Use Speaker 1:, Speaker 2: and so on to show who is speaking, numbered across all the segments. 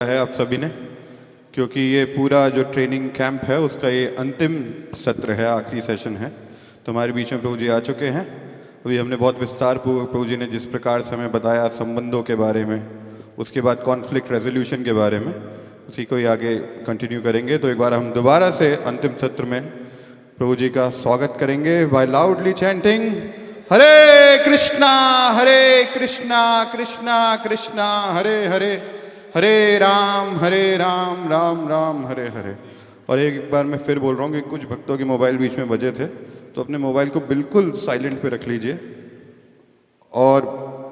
Speaker 1: है आप सभी ने, क्योंकि ये पूरा जो ट्रेनिंग कैंप है उसका ये अंतिम सत्र है, आखिरी सेशन है। तो हमारे बीच में प्रभु जी आ चुके हैं। अभी हमने बहुत विस्तार पूर्वक प्रभु जी ने जिस प्रकार से हमें बताया संबंधों के बारे में, उसके बाद कॉन्फ्लिक्ट रेजोल्यूशन के बारे में, उसी को ही आगे कंटिन्यू करेंगे। तो एक बार हम दोबारा से अंतिम सत्र में प्रभु जी का स्वागत करेंगे बाय लाउडली चैंटिंग हरे कृष्णा कृष्णा कृष्णा हरे हरे, हरे राम राम राम हरे हरे। और एक बार मैं फिर बोल रहा हूँ कि कुछ भक्तों के मोबाइल बीच में बजे थे, तो अपने मोबाइल को बिल्कुल साइलेंट पे रख लीजिए और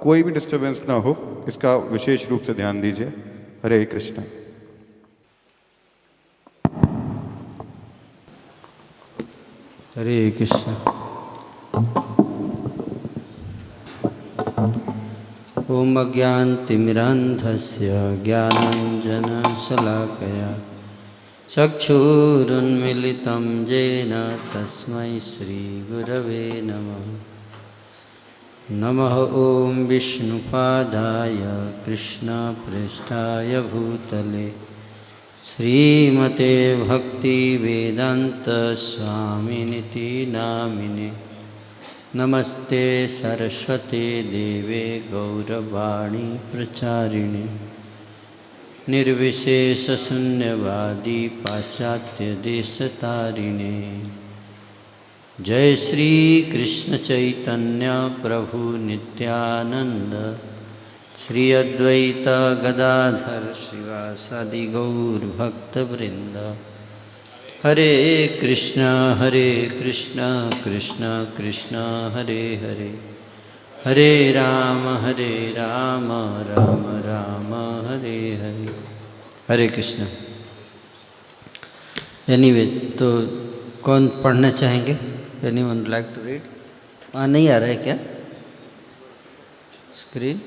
Speaker 1: कोई भी डिस्टरबेंस ना हो, इसका विशेष रूप से ध्यान दीजिए। हरे कृष्णा।
Speaker 2: हरे कृष्ण। ओम अज्ञानतिमिरान्धस्य ज्ञानाञ्जनशलाकया चक्षुरुन्मीलितं येन तस्मै श्रीगुरवे नमः। नमः ॐ विष्णुपादाय कृष्णप्रेष्ठाय भूतले श्रीमते भक्तिवेदान्तस्वामिनिति नामिने। नमस्ते सरस्वते देवे गौरवाणी प्रचारिणे निर्विशेषशून्यवादी पाश्चात्यदेशतारिणे। जय श्री कृष्ण चैतन्य प्रभु नित्यानंद श्री अद्वैत गदाधर श्रीवासादि गौर भक्तवृंद। हरे कृष्णा कृष्ण कृष्ण हरे हरे, हरे राम राम राम हरे हरे। हरे कृष्ण। एनीवे, तो कौन पढ़ना चाहेंगे? Anyone like to read? वहाँ नहीं आ रहा है क्या स्क्रीन?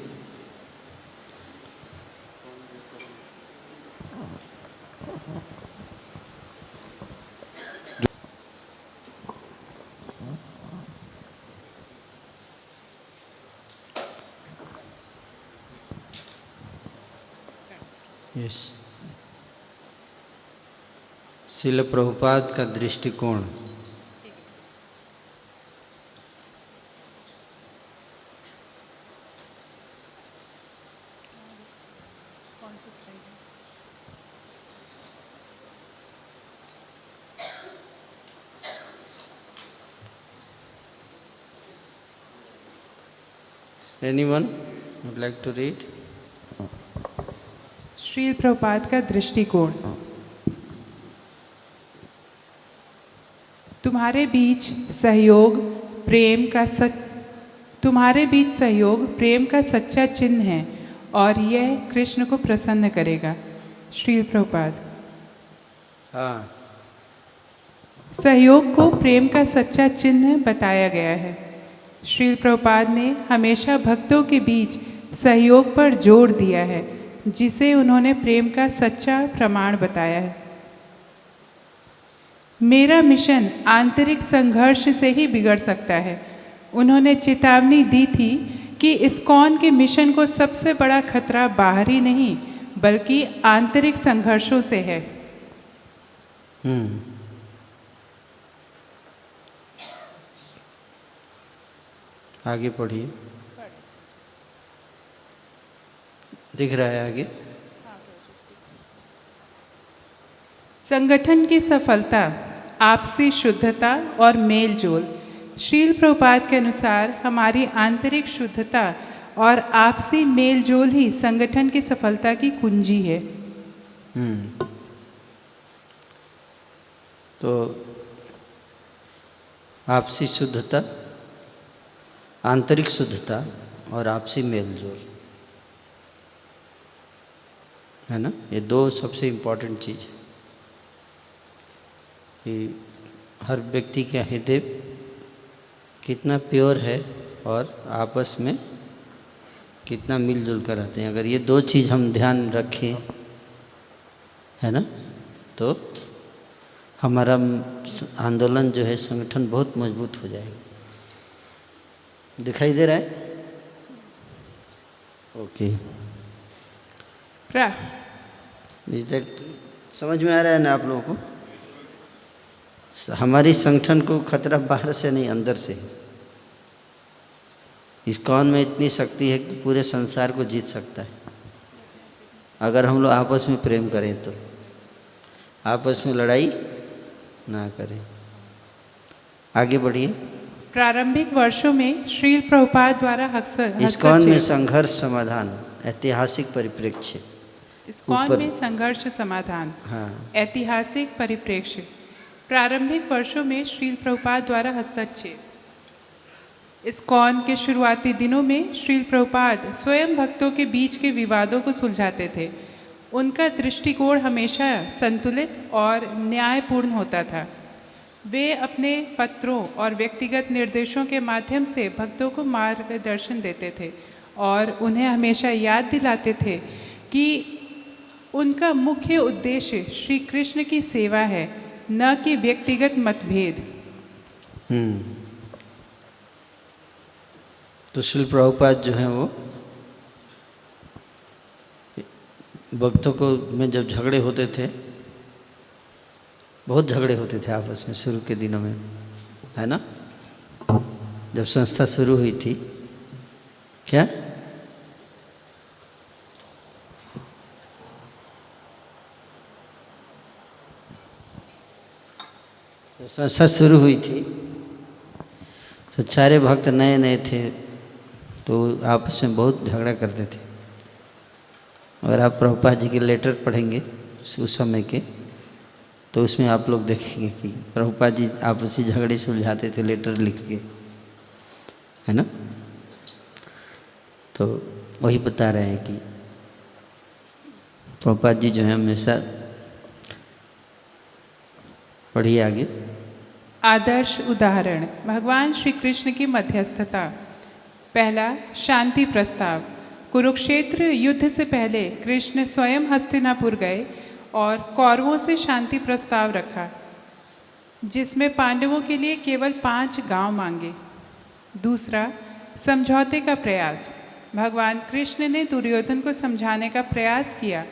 Speaker 2: यस। श्रील प्रभुपाद का दृष्टिकोण। Anyone would like to read?
Speaker 3: Srila Prabhupada का दृष्टिकोण। तुम्हारे बीच सहयोग प्रेम का सच्चा चिन्ह है और यह कृष्ण को प्रसन्न करेगा। श्रील प्रभुपाद।
Speaker 2: हाँ।
Speaker 3: सहयोग को प्रेम का सच्चा चिन्ह बताया गया है। श्रील प्रभुपाद ने हमेशा भक्तों के बीच सहयोग पर जोर दिया है, जिसे उन्होंने प्रेम का सच्चा प्रमाण बताया है। मेरा मिशन आंतरिक संघर्ष से ही बिगड़ सकता है। उन्होंने चेतावनी दी थी कि इस्कॉन के मिशन को सबसे बड़ा खतरा बाहरी नहीं बल्कि आंतरिक संघर्षों से है।
Speaker 2: आगे पढ़िए। दिख रहा है आगे?
Speaker 3: संगठन की सफलता, आपसी शुद्धता और मेलजोल। श्रील प्रभुपाद के अनुसार हमारी आंतरिक शुद्धता और आपसी मेलजोल ही संगठन की सफलता की कुंजी है।
Speaker 2: तो आपसी शुद्धता, आंतरिक शुद्धता और आपसी मेलजोल है ना, ये दो सबसे इम्पोर्टेंट चीज़ है कि हर व्यक्ति का हृदय कितना प्योर है और आपस में कितना मिलजुल कर रहते हैं। अगर ये दो चीज़ हम ध्यान रखें, है ना, तो हमारा आंदोलन जो है, संगठन बहुत मजबूत हो जाएगा। दिखाई दे रहा है? ओके। इज दैट समझ में आ रहा है ना आप लोगों को? हमारी संगठन को खतरा बाहर से नहीं, अंदर से। इस्कॉन में इतनी शक्ति है कि पूरे संसार को जीत सकता है अगर हम लोग आपस में प्रेम करें तो, आपस में लड़ाई ना करें। आगे बढ़िए।
Speaker 3: प्रारंभिक वर्षों में श्रील प्रभुपाद द्वारा
Speaker 2: इस्कॉन में संघर्ष समाधान ऐतिहासिक परिप्रेक्ष्य।
Speaker 3: इस्कॉन में संघर्ष समाधान,
Speaker 2: हाँ,
Speaker 3: ऐतिहासिक परिप्रेक्ष्य। प्रारंभिक वर्षों में श्रील प्रभुपाद द्वारा हस्तक्षेप। इस्कॉन के शुरुआती दिनों में श्रील प्रभुपाद स्वयं भक्तों के बीच के विवादों को सुलझाते थे। उनका दृष्टिकोण हमेशा संतुलित और न्यायपूर्ण होता था। वे अपने पत्रों और व्यक्तिगत निर्देशों के माध्यम से भक्तों को मार्गदर्शन देते थे और उन्हें हमेशा याद दिलाते थे कि उनका मुख्य उद्देश्य श्री कृष्ण की सेवा है, न कि व्यक्तिगत मतभेद।
Speaker 2: तो श्रील प्रभुपाद जो हैं वो भक्तों को में जब झगड़े होते थे, बहुत झगड़े होते थे आपस में शुरू के दिनों में, है ना? जब संस्था शुरू हुई थी, क्या जब संस्था शुरू हुई थी तो सारे भक्त नए नए थे, तो आपस में बहुत झगड़ा करते थे। अगर आप प्रभुपाद जी के लेटर पढ़ेंगे उस समय के, तो उसमें आप लोग देखेंगे कि प्रभुपाद जी आपसी झगड़े सुलझाते थे लेटर लिख के, है ना? तो वही बता रहे हैं कि प्रभुपाद जी जो है हमेशा, पढ़िए आगे।
Speaker 3: आदर्श उदाहरण भगवान श्री कृष्ण की मध्यस्थता। पहला, शांति प्रस्ताव। कुरुक्षेत्र युद्ध से पहले कृष्ण स्वयं हस्तिनापुर गए और कौरवों से शांति प्रस्ताव रखा, जिसमें पांडवों के लिए केवल 5 गांव मांगे। दूसरा, समझौते का प्रयास। भगवान कृष्ण ने दुर्योधन को समझाने का प्रयास किया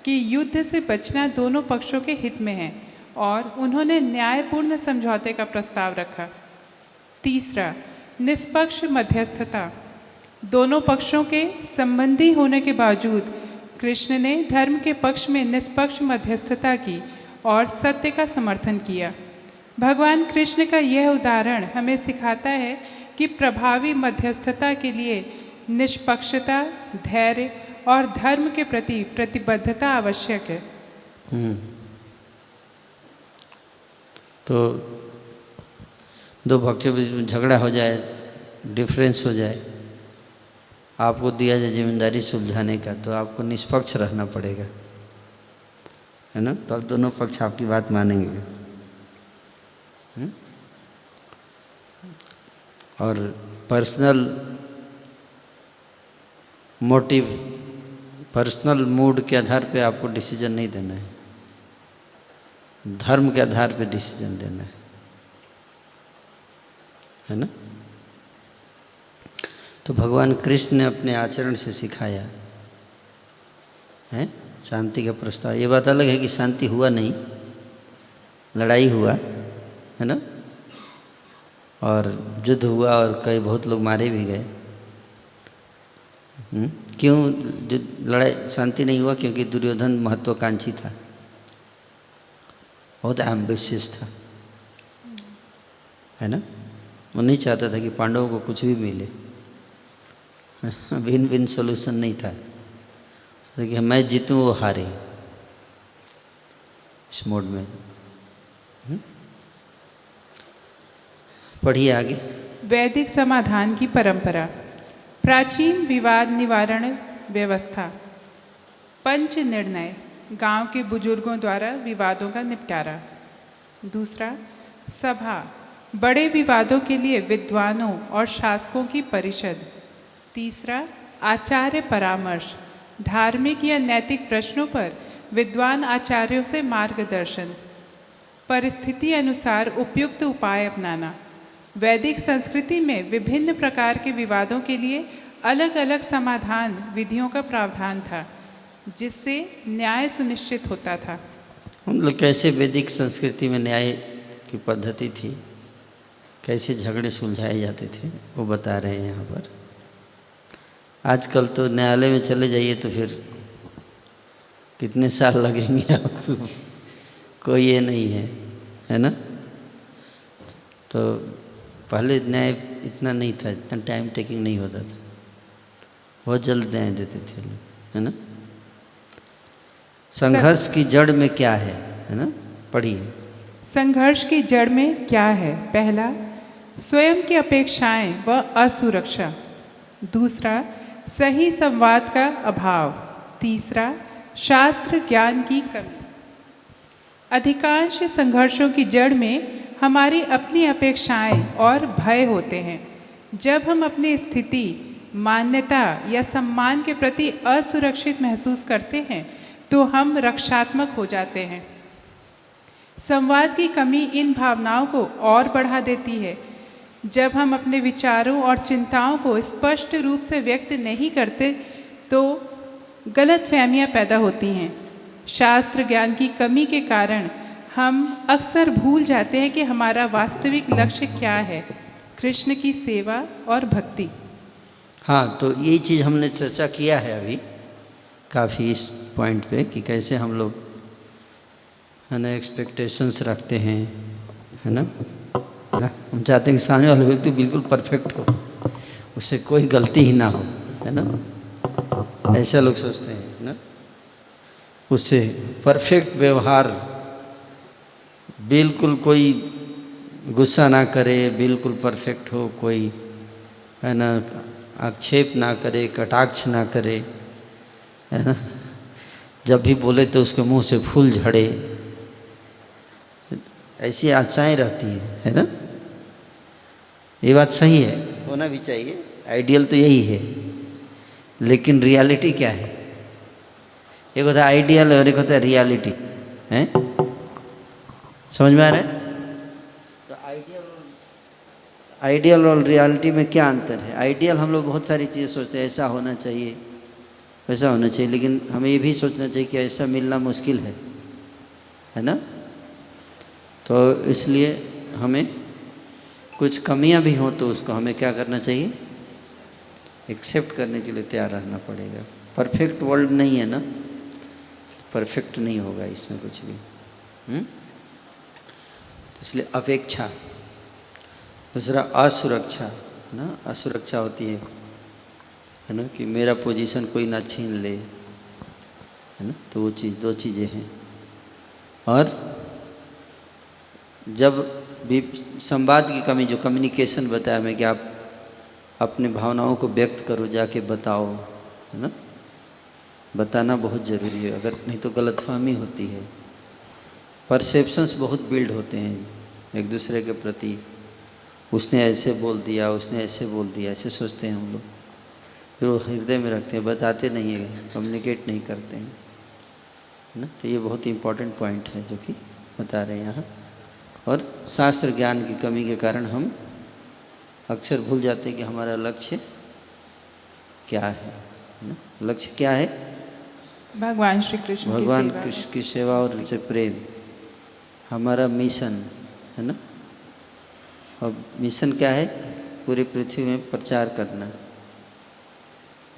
Speaker 3: कि युद्ध से बचना दोनों पक्षों के हित में है, और उन्होंने न्यायपूर्ण समझौते का प्रस्ताव रखा। तीसरा, निष्पक्ष मध्यस्थता। दोनों पक्षों के संबंधी होने के बावजूद कृष्ण ने धर्म के पक्ष में निष्पक्ष मध्यस्थता की और सत्य का समर्थन किया। भगवान कृष्ण का यह उदाहरण हमें सिखाता है कि प्रभावी मध्यस्थता के लिए निष्पक्षता, धैर्य और धर्म के प्रति प्रतिबद्धता आवश्यक है।
Speaker 2: तो दो भक्तों के बीच में झगड़ा हो जाए, डिफरेंस हो जाए, आपको दिया जाए जिम्मेदारी सुलझाने का, तो आपको निष्पक्ष रहना पड़ेगा, है ना? तो दोनों पक्ष आपकी बात मानेंगे। और पर्सनल मोटिव, पर्सनल मूड के आधार पे आपको डिसीजन नहीं देना है, धर्म के आधार पे डिसीजन देना है ना? तो भगवान कृष्ण ने अपने आचरण से सिखाया है शांति का प्रस्ताव। ये बात अलग है कि शांति हुआ नहीं, लड़ाई हुआ, है ना? और युद्ध हुआ और कई बहुत लोग मारे भी गए। क्यों लड़ाई शांति नहीं हुआ? क्योंकि दुर्योधन महत्वाकांक्षी था, बहुत एम्बिशियस था, है ना? वो नहीं चाहता था कि पांडवों को कुछ भी मिले। विन विन सॉल्यूशन नहीं था कि मैं जीतूं वो हारे, इस मोड में। पढ़िए आगे।
Speaker 3: वैदिक समाधान की परंपरा। प्राचीन विवाद निवारण व्यवस्था। पंच निर्णय, गांव के बुजुर्गों द्वारा विवादों का निपटारा। दूसरा, सभा, बड़े विवादों के लिए विद्वानों और शासकों की परिषद। तीसरा, आचार्य परामर्श, धार्मिक या नैतिक प्रश्नों पर विद्वान आचार्यों से मार्गदर्शन। परिस्थिति अनुसार उपयुक्त उपाय अपनाना। वैदिक संस्कृति में विभिन्न प्रकार के विवादों के लिए अलग अलग समाधान विधियों का प्रावधान था। जिससे न्याय सुनिश्चित होता था।
Speaker 2: हम लोग कैसे वैदिक संस्कृति में न्याय की पद्धति थी, कैसे झगड़े सुलझाए जाते थे, वो बता रहे हैं यहाँ पर। आजकल तो न्यायालय में चले जाइए तो फिर कितने साल लगेंगे आपको, कोई ये नहीं है ना। तो पहले न्याय इतना नहीं था, इतना टाइम टेकिंग नहीं होता था, बहुत जल्द न्याय देते थे लोग, है ना। संघर्ष की जड़ में क्या है ना, पढ़िए।
Speaker 3: संघर्ष की जड़ में क्या है? पहला, स्वयं की अपेक्षाएं व असुरक्षा। दूसरा, सही संवाद का अभाव। तीसरा, शास्त्र ज्ञान की कमी। अधिकांश संघर्षों की जड़ में हमारी अपनी अपेक्षाएं और भय होते हैं। जब हम अपनी स्थिति, मान्यता या सम्मान के प्रति असुरक्षित महसूस करते हैं तो हम रक्षात्मक हो जाते हैं। संवाद की कमी इन भावनाओं को और बढ़ा देती है। जब हम अपने विचारों और चिंताओं को स्पष्ट रूप से व्यक्त नहीं करते तो गलतफहमियां पैदा होती हैं। शास्त्र ज्ञान की कमी के कारण हम अक्सर भूल जाते हैं कि हमारा वास्तविक लक्ष्य क्या है, कृष्ण की सेवा और भक्ति।
Speaker 2: हाँ, तो यही चीज़ हमने चर्चा किया है अभी काफ़ी इस पॉइंट पे कि कैसे हम लोग है ना एक्सपेक्टेशंस रखते हैं, है ना। हम चाहते हैं कि सामने वाला व्यक्ति बिल्कुल परफेक्ट हो, उससे कोई गलती ही ना हो, है ना। ऐसा लोग सोचते हैं ना, उससे परफेक्ट व्यवहार, बिल्कुल कोई गुस्सा ना करे, बिल्कुल परफेक्ट हो, कोई है ना आक्षेप ना करे, कटाक्ष ना करे, है ना। जब भी बोले तो उसके मुंह से फूल झड़े, ऐसी आशाएं रहती है ना। ये बात सही है, होना भी चाहिए, आइडियल तो यही है। लेकिन रियलिटी क्या है? एक होता है आइडियल और एक होता है रियलिटी, है। समझ में आ रहा है? तो आइडियल और रियलिटी में क्या अंतर है? आइडियल हम लोग बहुत सारी चीज़ें सोचते हैं, ऐसा होना चाहिए, वैसा होना चाहिए, लेकिन हमें ये भी सोचना चाहिए कि ऐसा मिलना मुश्किल है ना। तो इसलिए हमें कुछ कमियां भी हों तो उसको हमें क्या करना चाहिए? एक्सेप्ट करने के लिए तैयार रहना पड़ेगा। परफेक्ट वर्ल्ड नहीं है ना, परफेक्ट नहीं होगा इसमें कुछ भी। इसलिए अपेक्षा। दूसरा असुरक्षा, है ना। असुरक्षा होती है ना, कि मेरा पोजीशन कोई ना छीन ले, है ना। तो वो चीज़, दो चीज़ें हैं। और जब भी संवाद की कमी, जो कम्युनिकेशन बताया मैं कि आप अपने भावनाओं को व्यक्त करो, जाके बताओ, है ना। बताना बहुत ज़रूरी है, अगर नहीं तो गलतफहमी होती है। परसेप्शंस बहुत बिल्ड होते हैं एक दूसरे के प्रति, उसने ऐसे बोल दिया, उसने ऐसे बोल दिया, ऐसे सोचते हैं हम लोग, फिर वो हृदय में रखते हैं, बताते नहीं हैं, कम्युनिकेट नहीं करते हैं, है ना। तो ये बहुत इम्पॉर्टेंट पॉइंट है जो कि बता रहे हैं यहाँ। और शास्त्र ज्ञान की कमी के कारण हम अक्सर भूल जाते हैं कि हमारा लक्ष्य क्या है ना। लक्ष्य क्या है?
Speaker 3: भगवान श्री कृष्ण
Speaker 2: भगवान कृष्ण की सेवा और उनसे प्रेम, हमारा मिशन है ना। और मिशन क्या है? पूरी पृथ्वी में प्रचार करना,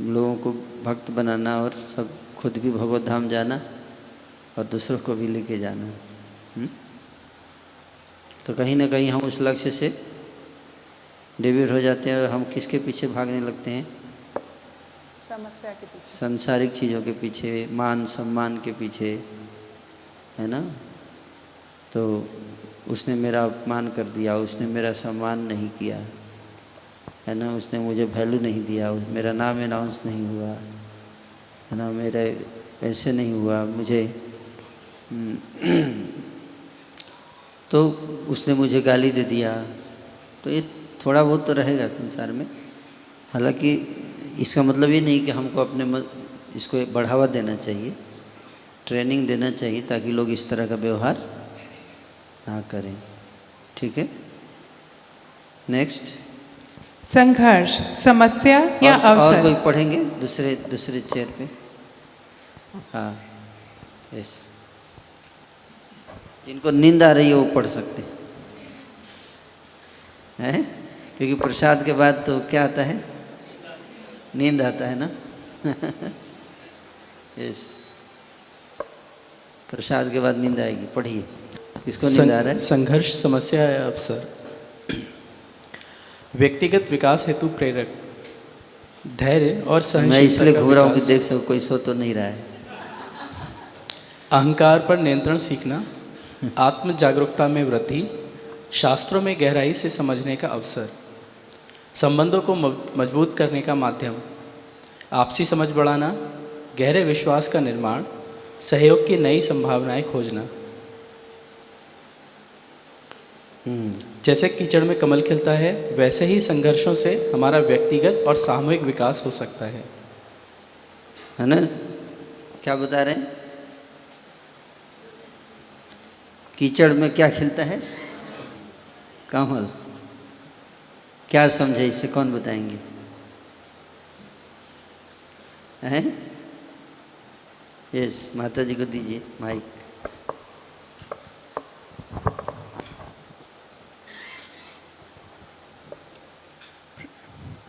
Speaker 2: लोगों को भक्त बनाना, और सब खुद भी भगवत धाम जाना और दूसरों को भी लेके जाना। तो कहीं ना कहीं हम उस लक्ष्य से डिविएट हो जाते हैं और हम किसके पीछे भागने लगते हैं?
Speaker 3: समस्या के पीछे,
Speaker 2: सांसारिक चीज़ों के पीछे, मान सम्मान के पीछे, है ना। तो उसने मेरा अपमान कर दिया, उसने मेरा सम्मान नहीं किया, है ना, उसने मुझे वैल्यू नहीं दिया, मेरा नाम अनाउंस नहीं हुआ, है ना, मेरे ऐसे नहीं हुआ, मुझे तो उसने मुझे गाली दे दिया। तो ये थोड़ा बहुत तो रहेगा संसार में। हालांकि इसका मतलब ये नहीं कि हमको अपने इसको बढ़ावा देना चाहिए, ट्रेनिंग देना चाहिए ताकि लोग इस तरह का व्यवहार ना करें। ठीक है, नेक्स्ट।
Speaker 3: संघर्ष, समस्या या अवसर।
Speaker 2: और कोई पढ़ेंगे दूसरे चेयर पे? हाँ, यस। जिनको नींद आ रही है वो पढ़ सकते हैं, क्योंकि प्रसाद के बाद तो क्या आता है, नींद आता है ना। यस, प्रसाद के बाद नींद आएगी। पढ़िए, किसको नींद आ रहा है?
Speaker 4: संघर्ष समस्या है अवसर। व्यक्तिगत विकास हेतु प्रेरक, धैर्य और
Speaker 2: मैं
Speaker 4: सहनशीलता
Speaker 2: इसलिए
Speaker 4: का
Speaker 2: घूम रहा हूँ कि
Speaker 4: विकास।
Speaker 2: देख सको कोई सो तो नहीं रहा है।
Speaker 4: अहंकार पर नियंत्रण सीखना, आत्म जागरूकता में वृद्धि, शास्त्रों में गहराई से समझने का अवसर, संबंधों को मजबूत करने का माध्यम, आपसी समझ बढ़ाना, गहरे विश्वास का निर्माण, सहयोग की नई संभावनाएं खोजना। जैसे कीचड़ में कमल खिलता है, वैसे ही संघर्षों से हमारा व्यक्तिगत और सामूहिक विकास हो सकता है
Speaker 2: ना? क्या बता रहे हैं? कीचड़ में क्या खिलता है? कमल। क्या समझे इससे, कौन बताएंगे? हैं? यस, माता जी को दीजिए माइक।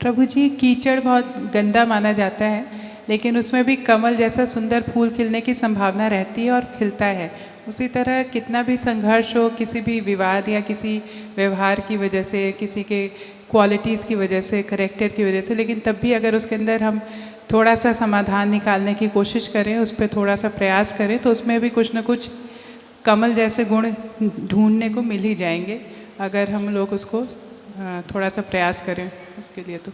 Speaker 3: प्रभु जी, कीचड़ बहुत गंदा माना जाता है, लेकिन उसमें भी कमल जैसा सुंदर फूल खिलने की संभावना रहती है और खिलता है। उसी तरह कितना भी संघर्ष हो, किसी भी विवाद या किसी व्यवहार की वजह से, किसी के क्वालिटीज़ की वजह से, करेक्टर की वजह से, लेकिन तब भी अगर उसके अंदर हम थोड़ा सा समाधान निकालने की कोशिश करें, उस पर थोड़ा सा प्रयास करें, तो उसमें भी कुछ न कुछ कमल जैसे गुण ढूंढने को मिल ही जाएंगे, अगर हम लोग उसको थोड़ा सा प्रयास करें उसके लिए तो।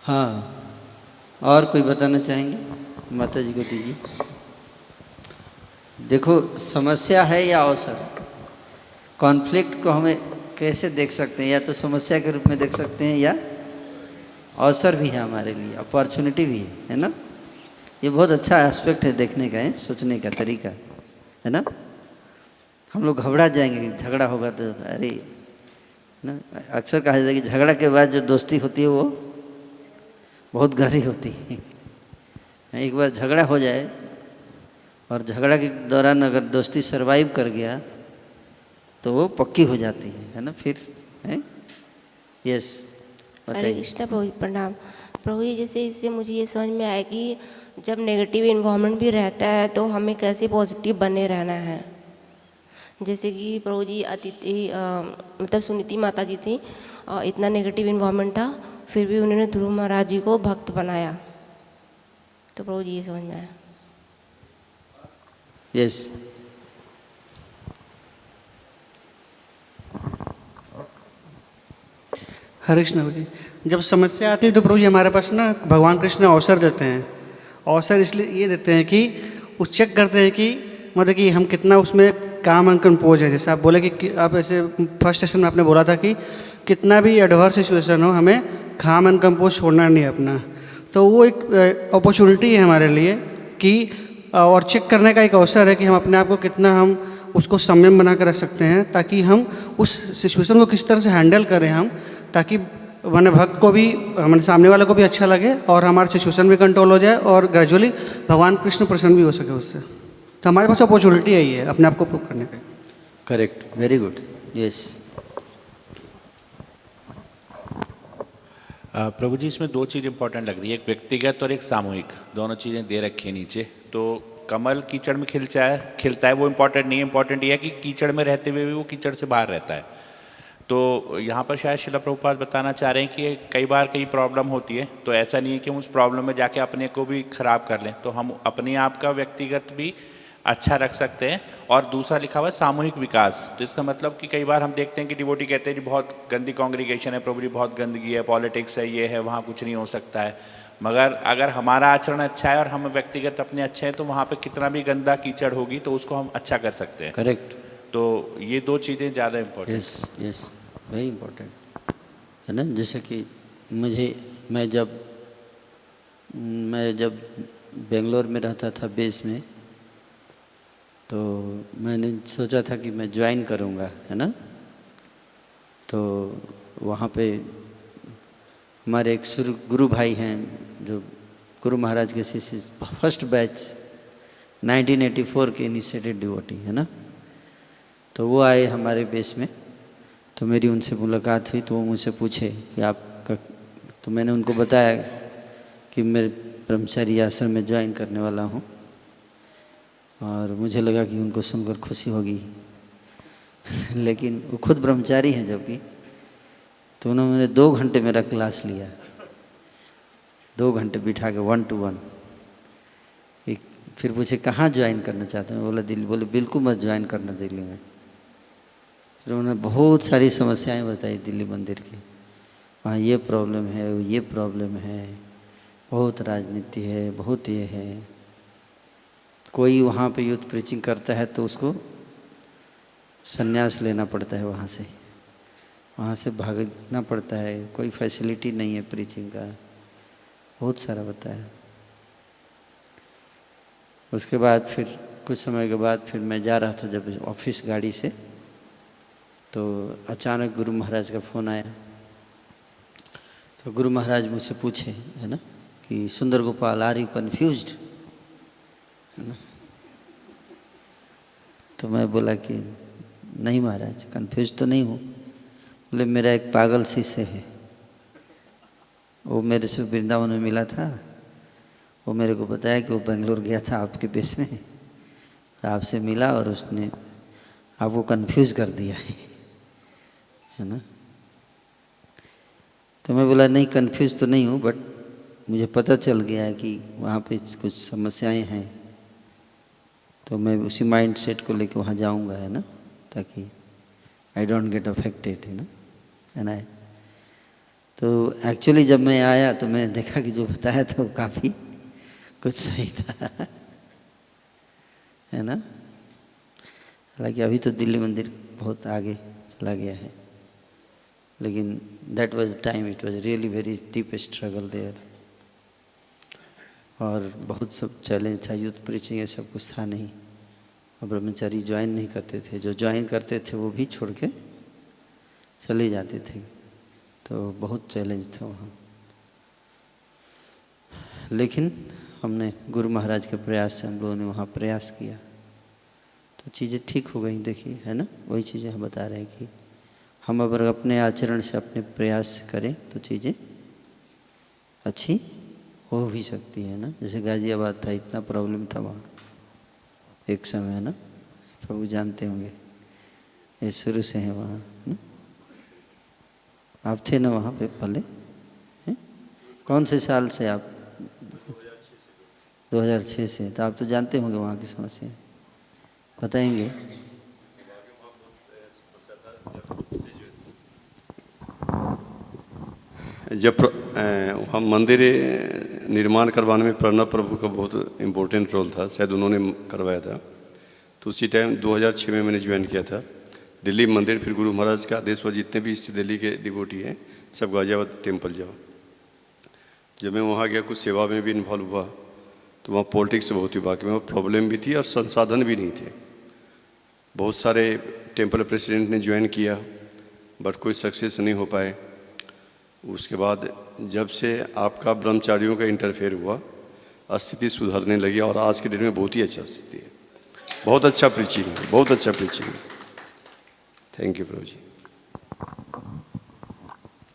Speaker 2: हाँ, और कोई बताना चाहेंगे? माता जी को दीजिए। देखो, समस्या है या अवसर, कॉन्फ्लिक्ट को हमें कैसे देख सकते हैं? या तो समस्या के रूप में देख सकते हैं, या अवसर भी है हमारे लिए, अपॉर्चुनिटी भी है ना? ये बहुत अच्छा एस्पेक्ट है देखने का, है सोचने का तरीका, है ना? हम लोग घबरा जाएंगे कि झगड़ा होगा तो, अरे ना, अक्सर कहा जाता है कि झगड़ा के बाद जो दोस्ती होती है वो बहुत गहरी होती है। एक बार झगड़ा हो जाए और झगड़ा के दौरान अगर दोस्ती सरवाइव कर गया तो वो पक्की हो जाती है ना? फिर है। यस,
Speaker 5: हरे
Speaker 2: बताइए।
Speaker 5: कृष्णा प्रभु, प्रणाम प्रभु जी। जैसे इससे मुझे ये समझ में आया कि जब नेगेटिव इन्वायरमेंट भी रहता है तो हमें कैसे पॉजिटिव बने रहना है। जैसे कि प्रभु जी अतिथि मतलब सुनीति माता जी थी, इतना नेगेटिव इन्वायरमेंट था, फिर भी उन्होंने ध्रुव महाराज जी को भक्त बनाया। तो प्रभु जी ये समझ में आया।
Speaker 2: यस,
Speaker 6: हरे कृष्ण जी। जब समस्या आती है तो प्रभु जी हमारे पास ना भगवान कृष्ण अवसर देते हैं। अवसर इसलिए ये देते हैं कि वो चेक करते हैं कि मतलब कि हम कितना उसमें काम एंड कंपोज है। जैसे आप बोले कि आप ऐसे फर्स्ट सेशन में आपने बोला था कि कितना भी एडवर्स सिचुएशन हो हमें काम एंड कंपोज छोड़ना नहीं है अपना। तो वो एक अपॉर्चुनिटी है हमारे लिए कि और चेक करने का एक अवसर है कि हम अपने आप को कितना हम उसको संयम बना कर रख सकते हैं, ताकि हम उस सिचुएशन को किस तरह से हैंडल करें हम, ताकि मैंने भक्त को भी हमारे सामने वाले को भी अच्छा लगे और हमारा सिचुएशन भी कंट्रोल हो जाए और ग्रेजुअली भगवान कृष्ण प्रसन्न भी हो सके उससे। तो हमारे पास अपॉर्चुनिटी है ये अपने आप को प्रूव करने का।
Speaker 2: Correct, very good. यस,
Speaker 7: प्रभु जी, इसमें दो चीज़ इंपॉर्टेंट लग रही है, एक व्यक्तिगत और एक सामूहिक, दोनों चीज़ें दे रखी है नीचे। तो कमल कीचड़ में खिलता है वो इम्पोर्टेंट नहीं है, इम्पोर्टेंट ये है कि कीचड़ में रहते हुए भी वो कीचड़ से बाहर रहता है। तो यहाँ पर शायद शिला प्रभुपाद बताना चाह रहे हैं कि कई बार कई प्रॉब्लम होती है, तो ऐसा नहीं है कि हम उस प्रॉब्लम में जाके अपने को भी खराब कर लें, तो हम अपने आप का व्यक्तिगत भी अच्छा रख सकते हैं। और दूसरा लिखा हुआ है सामूहिक विकास, तो इसका मतलब कि कई बार हम देखते हैं कि डिवोटी कहते हैं जी बहुत गंदी कांग्रीगेशन है प्रभु जी, बहुत गंदगी है, पॉलिटिक्स है, ये है, वहाँ कुछ नहीं हो सकता है। मगर अगर हमारा आचरण अच्छा है और हम व्यक्तिगत अपने अच्छे हैं तो वहाँ पे कितना भी गंदा कीचड़ होगी तो उसको हम अच्छा कर सकते हैं।
Speaker 2: करेक्ट।
Speaker 7: तो ये दो चीज़ें ज़्यादा important.
Speaker 2: Yes yes, very important है ना। जैसे कि मैं जब बेंगलोर में रहता था बेस में, तो मैंने सोचा था कि मैं ज्वाइन करूँगा, है ना। तो वहाँ पे हमारे एक गुरु भाई हैं जो गुरु महाराज के शिष्य, फर्स्ट बैच 1984 के इनिशिएटेड डिवोटी है ना। तो वो आए हमारे बेस में, तो मेरी उनसे मुलाकात हुई। तो वो मुझसे पूछे कि आपका, तो मैंने उनको बताया कि मैं ब्रह्मचारी आश्रम में ज्वाइन करने वाला हूँ, और मुझे लगा कि उनको सुनकर खुशी होगी लेकिन वो खुद ब्रह्मचारी हैं जबकि। तो उन्होंने 2 घंटे मेरा क्लास लिया, 2 घंटे बिठा के 1 to 1। एक फिर पूछे कहाँ ज्वाइन करना चाहते हैं, मैं बोला दिल्ली। बोले बिल्कुल मत ज्वाइन करना दिल्ली में। फिर उन्होंने बहुत सारी समस्याएं बताई दिल्ली मंदिर की, वहाँ ये प्रॉब्लम है, ये प्रॉब्लम है, बहुत राजनीति है, बहुत ये है। कोई वहाँ पे यूथ प्रीचिंग करता है तो उसको संन्यास लेना पड़ता है, वहाँ से भागना पड़ता है, कोई फैसिलिटी नहीं है प्रीचिंग का, बहुत सारा बताया। उसके बाद फिर कुछ समय के बाद फिर मैं जा रहा था जब ऑफिस गाड़ी से, तो अचानक गुरु महाराज का फ़ोन आया। तो गुरु महाराज मुझसे पूछे है ना कि सुंदर गोपाल आर यू कन्फ्यूज्ड, है ना। तो मैं बोला कि नहीं महाराज, कन्फ्यूज तो नहीं हूँ। बोले मेरा एक पागल शिष्य है, वो मेरे से वृंदावन में मिला था, वो मेरे को बताया कि वो बेंगलोर गया था आपके बेस में, आपसे मिला और उसने आपको कन्फ्यूज़ कर दिया है ना। तो मैं बोला नहीं, कन्फ्यूज़ तो नहीं हूँ, बट मुझे पता चल गया है कि वहाँ पे कुछ समस्याएं हैं, तो मैं उसी माइंड सेट को लेके वहाँ जाऊँगा, है ना, ताकि आई डोंट गेट अफेक्टेड, है ना। तो एक्चुअली जब मैं आया तो मैंने देखा कि जो बताया था वो काफ़ी कुछ सही था, है ना। हालांकि अभी तो दिल्ली मंदिर बहुत आगे चला गया है, लेकिन that was time, it was really very deep struggle there, और बहुत सब चैलेंज था। यूथ प्रीचिंग ये सब कुछ था नहीं, और ब्रह्मचारी ज्वाइन नहीं करते थे, जो ज्वाइन करते थे वो भी छोड़ के चले जाते थे, तो बहुत चैलेंज था वहाँ। लेकिन हमने गुरु महाराज के प्रयास से हम लोगों ने वहाँ प्रयास किया तो चीज़ें ठीक हो गई। देखिए, है ना, वही चीज़ें हम बता रहे हैं कि हम अगर अपने आचरण से, अपने प्रयास से करें तो चीज़ें अच्छी हो भी सकती है ना। जैसे गाजियाबाद था, इतना प्रॉब्लम था वहाँ एक समय, है ना, प्रभु जानते होंगे, ये शुरू से है वहाँ ना? आप थे ना वहाँ पे पहले, हैं? कौन से साल से आप? 2006 से। तो आप तो जानते होंगे वहाँ की समस्या, बताएंगे?
Speaker 8: जब वहाँ मंदिर निर्माण करवाने में प्रणब प्रभु का बहुत इम्पोर्टेंट रोल था, शायद उन्होंने करवाया था। तो उसी टाइम 2006 में मैंने ज्वाइन किया था दिल्ली मंदिर। फिर गुरु महाराज का आदेश हुआ जितने भी ईस्ट दिल्ली के डिवोटी हैं सब गाजियाबाद टेम्पल जाओ। जब मैं वहाँ गया, कुछ सेवा में भी इन्वॉल्व हुआ, तो वहाँ पॉलिटिक्स बहुत ही बाकी में प्रॉब्लम भी थी और संसाधन भी नहीं थे। बहुत सारे टेम्पल प्रेसिडेंट ने ज्वाइन किया बट कोई सक्सेस नहीं हो पाए। उसके बाद जब से आपका ब्रह्मचारियों का इंटरफेयर हुआ, स्थिति सुधरने लगी और आज के दिन में बहुत ही अच्छा स्थिति है। बहुत अच्छा प्रीचिंग है, बहुत अच्छा प्रीचिंग है। थैंक यू प्रभु जी।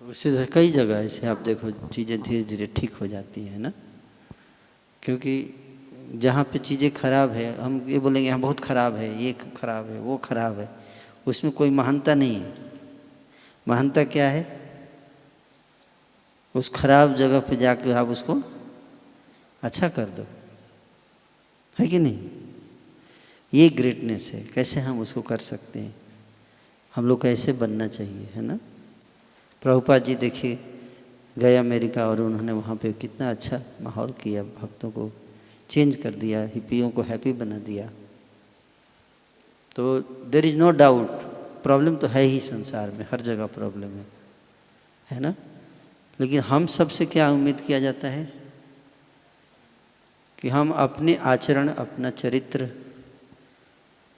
Speaker 2: वैसे कई जगह ऐसे आप देखो चीज़ें धीरे धीरे ठीक हो जाती हैं ना, क्योंकि जहाँ पे चीज़ें खराब है हम ये बोलेंगे यहाँ बहुत खराब है, ये खराब है, वो खराब है, उसमें कोई महानता नहीं है। महानता क्या है? उस खराब जगह पे जाकर आप उसको अच्छा कर दो, है कि नहीं? ये ग्रेटनेस है। कैसे हम उसको कर सकते हैं, हम लोग कैसे बनना चाहिए, है ना। प्रभुपाद जी देखिए गए अमेरिका और उन्होंने वहाँ पे कितना अच्छा माहौल किया, भक्तों को चेंज कर दिया, हिप्पियों को हैप्पी बना दिया। तो there is no doubt, problem तो है ही संसार में, हर जगह प्रॉब्लम है ना। लेकिन हम सब से क्या उम्मीद किया जाता है कि हम अपने आचरण, अपना चरित्र,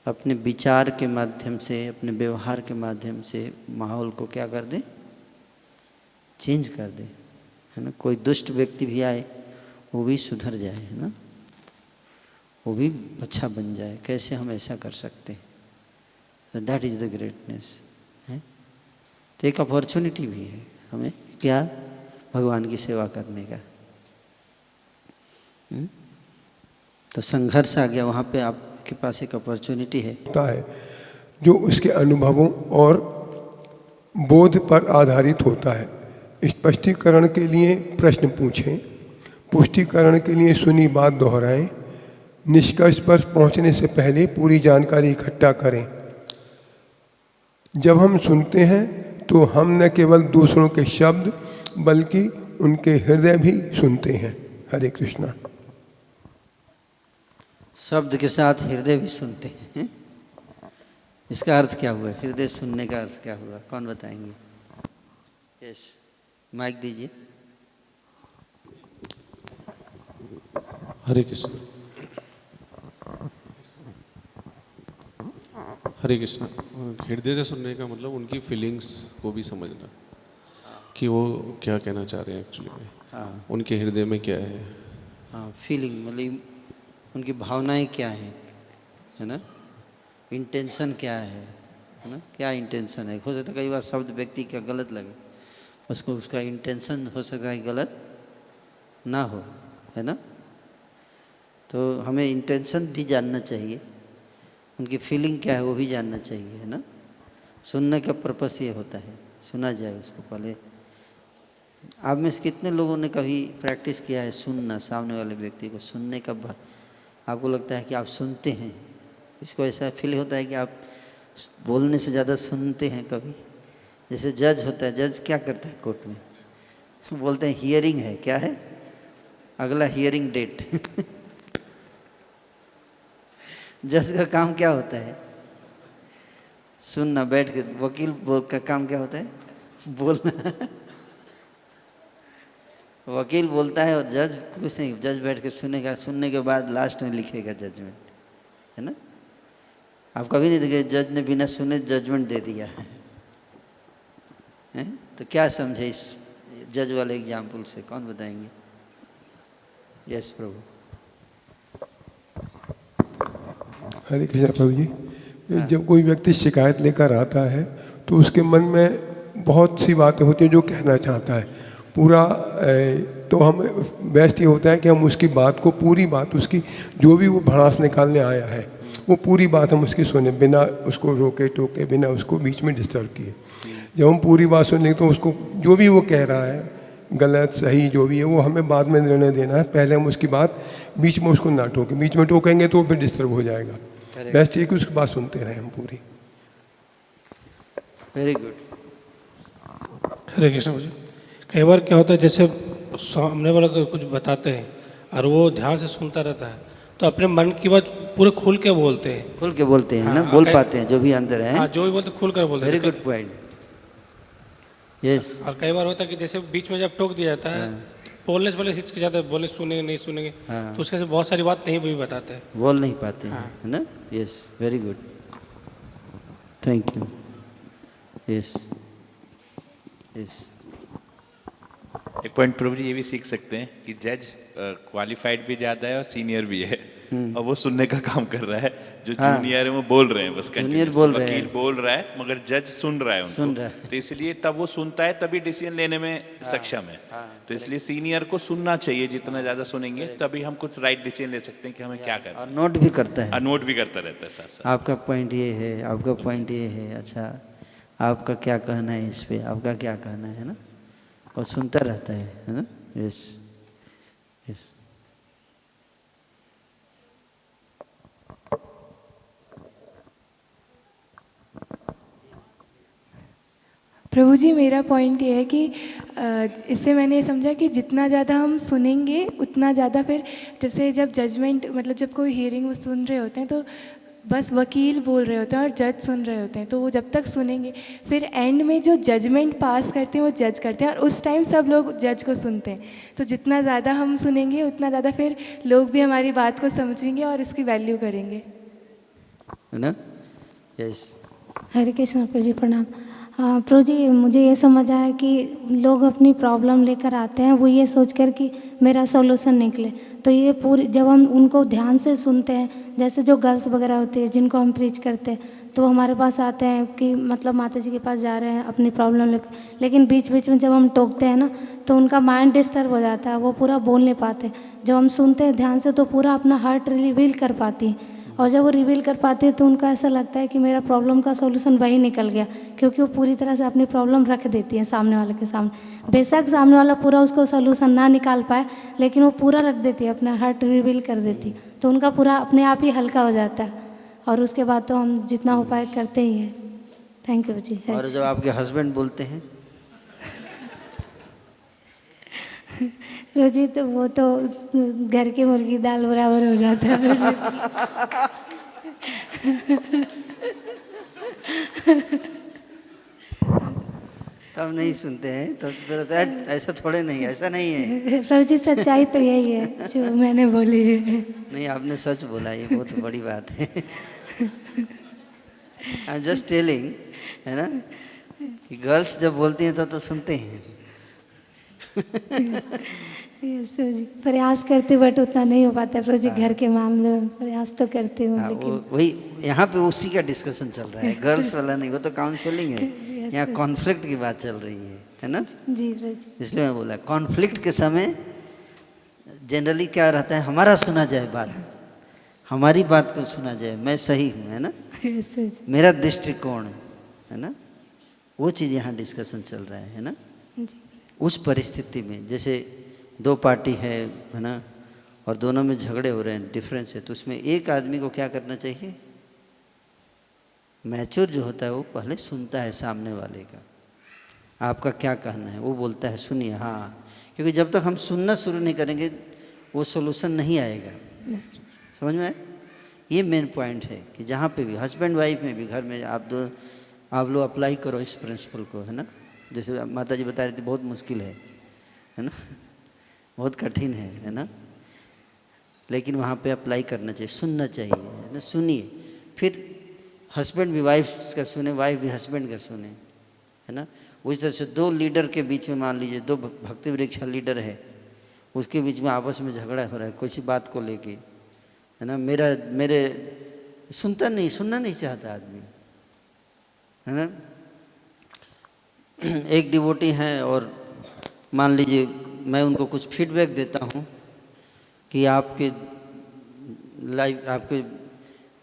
Speaker 2: अपने विचार के माध्यम से, अपने व्यवहार के माध्यम से माहौल को क्या कर दें, चेंज कर दें, है ना। कोई दुष्ट व्यक्ति भी आए वो भी सुधर जाए, है ना, वो भी अच्छा बन जाए। कैसे हम ऐसा कर सकते हैं? दैट इज़ द ग्रेटनेस है। तो एक अपॉर्चुनिटी भी है हमें क्या, भगवान की सेवा करने का। तो संघर्ष आ गया, वहाँ पे आपके पास एक अपॉर्चुनिटी है।
Speaker 9: होता है जो उसके अनुभवों और बोध पर आधारित होता है। स्पष्टीकरण के लिए प्रश्न पूछें, पुष्टिकरण के लिए सुनी बात दोहराएं, निष्कर्ष पर पहुंचने से पहले पूरी जानकारी इकट्ठा करें। जब हम सुनते हैं तो हम न केवल दूसरों के शब्द बल्कि उनके हृदय भी सुनते हैं। हरे कृष्णा।
Speaker 2: शब्द के साथ हृदय भी सुनते हैं। इसका अर्थ क्या हुआ? हृदय सुनने का अर्थ क्या हुआ? कौन बताएंगे? यस, माइक दीजिए।
Speaker 10: हरे कृष्ण। हरे कृष्ण। हृदय से सुनने का मतलब उनकी फीलिंग्स को भी समझना कि वो क्या कहना चाह रहे हैं एक्चुअली में।
Speaker 2: हाँ,
Speaker 10: उनके हृदय में क्या है।
Speaker 2: हाँ, फीलिंग मतलब उनकी भावनाएं क्या हैं, है ना, इंटेंशन क्या है ना, क्या इंटेंशन है। हो सकता है कई बार शब्द व्यक्ति का गलत लगे, उसको उसका इंटेंशन हो सकता है गलत ना हो, है ना। तो हमें इंटेंशन भी जानना चाहिए, उनकी फीलिंग क्या है वो भी जानना चाहिए, है ना। सुनने का पर्पस ये होता है, सुना जाए उसको। पहले आप में से कितने लोगों ने कभी प्रैक्टिस किया है सुनना, सामने वाले व्यक्ति को सुनने का? आपको लगता है कि आप सुनते हैं, इसको ऐसा फील होता है कि आप बोलने से ज़्यादा सुनते हैं कभी। जैसे जज होता है, जज क्या करता है कोर्ट में? बोलते हैं हियरिंग है, क्या है अगला हियरिंग डेट। जज का काम क्या होता है? सुनना, बैठ के। वकील का काम क्या होता है? बोलना। वकील बोलता है और जज कुछ नहीं, जज बैठ के सुनेगा, सुनने के बाद लास्ट में लिखेगा जजमेंट, है ना। आप कभी नहीं देखे जज ने बिना सुने जजमेंट दे दिया है? तो क्या समझे इस जज वाले एग्जाम्पल से? कौन बताएंगे? यस प्रभु।
Speaker 9: हरे कृष्णा प्रभु जी। जब कोई व्यक्ति शिकायत लेकर आता है तो उसके मन में बहुत सी बातें होती हैं जो कहना चाहता है पूरा। तो हम बेस्ट ये होता है कि हम उसकी बात को, पूरी बात उसकी, जो भी वो भड़ास निकालने आया है वो पूरी बात हम उसकी सुने, बिना उसको रोके टोके, बिना उसको बीच में डिस्टर्ब किए। जब हम पूरी बात सुनेंगे तो उसको जो भी वो कह रहा है, गलत सही जो भी है, वो हमें बाद में निर्णय देना है। पहले हम उसकी बात बीच में उसको ना टोके, बीच में टोकेंगे तो फिर डिस्टर्ब हो जाएगा। बेस्ट ये कि उसकी बात सुनते रहें हम पूरी।
Speaker 2: Very good.
Speaker 11: हरे कृष्ण जी। कई बार क्या होता है, जैसे सामने वाला कुछ बताते हैं और वो ध्यान से सुनता रहता है तो अपने मन की बात पूरे खुल के बोलते हैं।
Speaker 2: खुल के बोलते हैं, ना, बोल पाते हैं जो भी अंदर है।
Speaker 11: हाँ, जो भी बोलते खुल कर बोलते हैं।
Speaker 2: Very good point. यस।
Speaker 11: और कई बार होता है कि जैसे बीच में जब टोक दिया जाता है, बोलने से पहले हिचक जाते हैं, बोले सुनेंगे नहीं सुनेंगे, तो उसके से बहुत सारी बात नहीं भी बताते हैं,
Speaker 2: बोल नहीं पाते हैं, है ना। Yes, very good, thank you. Yes yes.
Speaker 7: एक पॉइंट प्रभु जी ये भी सीख सकते हैं कि जज क्वालिफाइड भी ज़्यादा है और सीनियर भी है, और वो सुनने का काम कर रहा है। जो जूनियर है वो बोल रहे हैं बस,
Speaker 2: जूनियर बोल रहे हैं,
Speaker 7: वकील बोल रहा है मगर जज सुन रहा है उनको।
Speaker 2: सुन रहा है।
Speaker 7: तो इसलिए तब वो सुनता है, तभी डिसीजन लेने में सक्षम है। तो इसलिए सीनियर को सुनना चाहिए, जितना ज़्यादा सुनेंगे तभी हम कुछ राइट डिसीजन ले सकते हैं कि हमें क्या करना है।
Speaker 2: और नोट भी करता है,
Speaker 7: नोट भी करता रहता है साथ साथ।
Speaker 2: आपका पॉइंट ये है, आपका पॉइंट ये है, अच्छा आपका क्या कहना है इस पे, आपका क्या कहना है ना, और सुनता रहता है ना। Yes yes.
Speaker 12: प्रभु जी, मेरा पॉइंट ये है कि इससे मैंने ये समझा कि जितना ज़्यादा हम सुनेंगे उतना ज़्यादा फिर जब जजमेंट, मतलब जब कोई हियरिंग वो सुन रहे होते हैं तो बस वकील बोल रहे होते हैं और जज सुन रहे होते हैं, तो वो जब तक सुनेंगे फिर एंड में जो जजमेंट पास करते हैं वो जज करते हैं, और उस टाइम सब लोग जज को सुनते हैं। तो जितना ज़्यादा हम सुनेंगे उतना ज़्यादा फिर लोग भी हमारी बात को समझेंगे और इसकी वैल्यू करेंगे,
Speaker 2: है ना। यस।
Speaker 13: हरे कृष्ण प्रभु जी, प्रणाम। हाँ प्रभु जी, मुझे ये समझ आया कि लोग अपनी प्रॉब्लम लेकर आते हैं वो ये सोचकर कि मेरा सॉल्यूशन निकले। तो ये पूरी जब हम उनको ध्यान से सुनते हैं, जैसे जो गर्ल्स वगैरह होती है जिनको हम प्रीच करते हैं, तो हमारे पास आते हैं कि मतलब माता जी के पास जा रहे हैं अपनी प्रॉब्लम लेकर, लेकिन बीच बीच में जब हम टोकते हैं ना तो उनका माइंड डिस्टर्ब हो जाता है, वो पूरा बोल नहीं पाते। जब हम सुनते हैं ध्यान से तो पूरा अपना हार्ट रिवील कर पाती हैं, और जब वो रिवील कर पाते हैं तो उनका ऐसा लगता है कि मेरा प्रॉब्लम का सॉल्यूशन वही निकल गया, क्योंकि वो पूरी तरह से अपनी प्रॉब्लम रख देती है सामने वाले के सामने। बेशक सामने वाला पूरा उसको सॉल्यूशन ना निकाल पाए, लेकिन वो पूरा रख देती है, अपना हार्ट रिवील कर देती है, तो उनका पूरा अपने आप ही हल्का हो जाता है। और उसके बाद तो हम जितना उपाय करते ही हैं। थैंक यू जी।
Speaker 2: और जब आपके हस्बैंड बोलते हैं
Speaker 13: रोजी, तो वो तो घर की मुर्गी दाल बराबर हो जाता है
Speaker 2: तब नहीं सुनते हैं तो तुरंत ऐसा थोड़े नहीं, ऐसा नहीं है।
Speaker 13: प्रभु जी, सच्चाई तो यही है जो मैंने बोली है।
Speaker 2: नहीं, आपने सच बोला, ये बहुत बड़ी बात है। आई एम जस्ट टेलिंग, है ना, कि गर्ल्स जब बोलती हैं तो सुनते हैं।
Speaker 13: यस प्रभु जी, प्रयास करते बट उतना नहीं हो पाता प्रभु जी। घर के मामले में प्रयास तो करती हूँ, लेकिन
Speaker 2: वही यहाँ पे उसी का डिस्कशन चल रहा है, गर्ल्स वाला नहीं, वो तो काउंसलिंग है। यहाँ कॉन्फ्लिक्ट की बात चल रही है ना
Speaker 13: जी प्रभु जी।
Speaker 2: इसलिए मैं बोला कॉन्फ्लिक्ट के समय जनरली क्या रहता है, हमारा सुना जाए बात, हमारी बात को सुना जाए, मैं सही हूँ, है ना, मेरा दृष्टिकोण, है ना, वो चीज़ यहाँ डिस्कशन चल रहा है ना। उस परिस्थिति में जैसे दो पार्टी है ना, और दोनों में झगड़े हो रहे हैं, डिफरेंस है, तो उसमें एक आदमी को क्या करना चाहिए, मैच्योर जो होता है वो पहले सुनता है सामने वाले का, आपका क्या कहना है, वो बोलता है सुनिए, हाँ, क्योंकि जब तक हम सुनना शुरू नहीं करेंगे वो सोल्यूशन नहीं आएगा। समझ में आया? ये मेन पॉइंट है कि जहाँ पे भी हस्बैंड वाइफ में भी, घर में आप लोग अप्लाई करो इस प्रिंसिपल को, है ना। जैसे माता जी बता रही थी, बहुत मुश्किल है ना, बहुत कठिन है ना, लेकिन वहाँ पे अप्लाई करना चाहिए, सुनना चाहिए, है ना। सुनिए, फिर हस्बैंड भी वाइफ का सुने, वाइफ भी हस्बैंड का सुने, है ना। उस तरह से दो लीडर के बीच में, मान लीजिए दो भक्ति वृक्ष लीडर है, उसके बीच में आपस में झगड़ा हो रहा है किसी बात को लेके, है ना। मेरे सुनना नहीं चाहता आदमी, है ना। एक डिवोटी हैं और मान लीजिए मैं उनको कुछ फीडबैक देता हूँ कि आपके आपके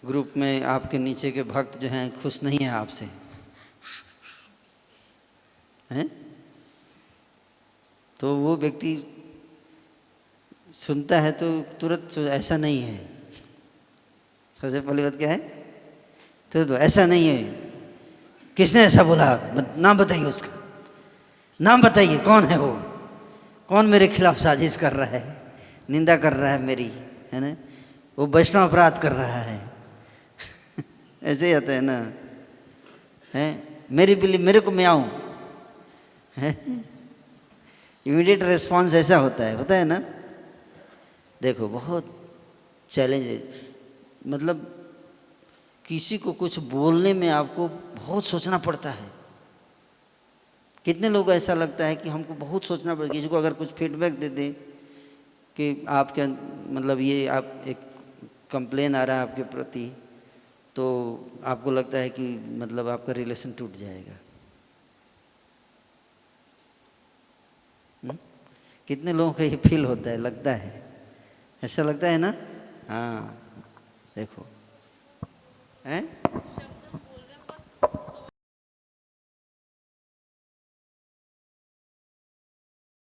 Speaker 2: ग्रुप में आपके नीचे के भक्त जो हैं खुश नहीं हैं आपसे, हैं, तो वो व्यक्ति सुनता है तो तुरंत ऐसा नहीं है, सबसे पहली बात क्या है, तो ऐसा नहीं है, किसने ऐसा बोला, नाम बताइए उसका, नाम बताइए, कौन है वो, कौन मेरे खिलाफ साजिश कर रहा है, निंदा कर रहा है मेरी, है ना, वो वैष्णव अपराध कर रहा है। ऐसे ही आता है ना, है, मेरी बिल्ली मेरे को म्याऊं, है, इमीडिएट रिस्पॉन्स ऐसा होता है ना। देखो बहुत चैलेंज है, मतलब किसी को कुछ बोलने में आपको बहुत सोचना पड़ता है। कितने लोग ऐसा लगता है कि हमको बहुत सोचना पड़ता है, किसी को अगर कुछ फीडबैक दे दें कि आपके मतलब ये आप एक कंप्लेन आ रहा है आपके प्रति, तो आपको लगता है कि मतलब आपका रिलेशन टूट जाएगा। कितने लोगों को ये फील होता है, लगता है, ऐसा लगता है ना। हाँ देखो,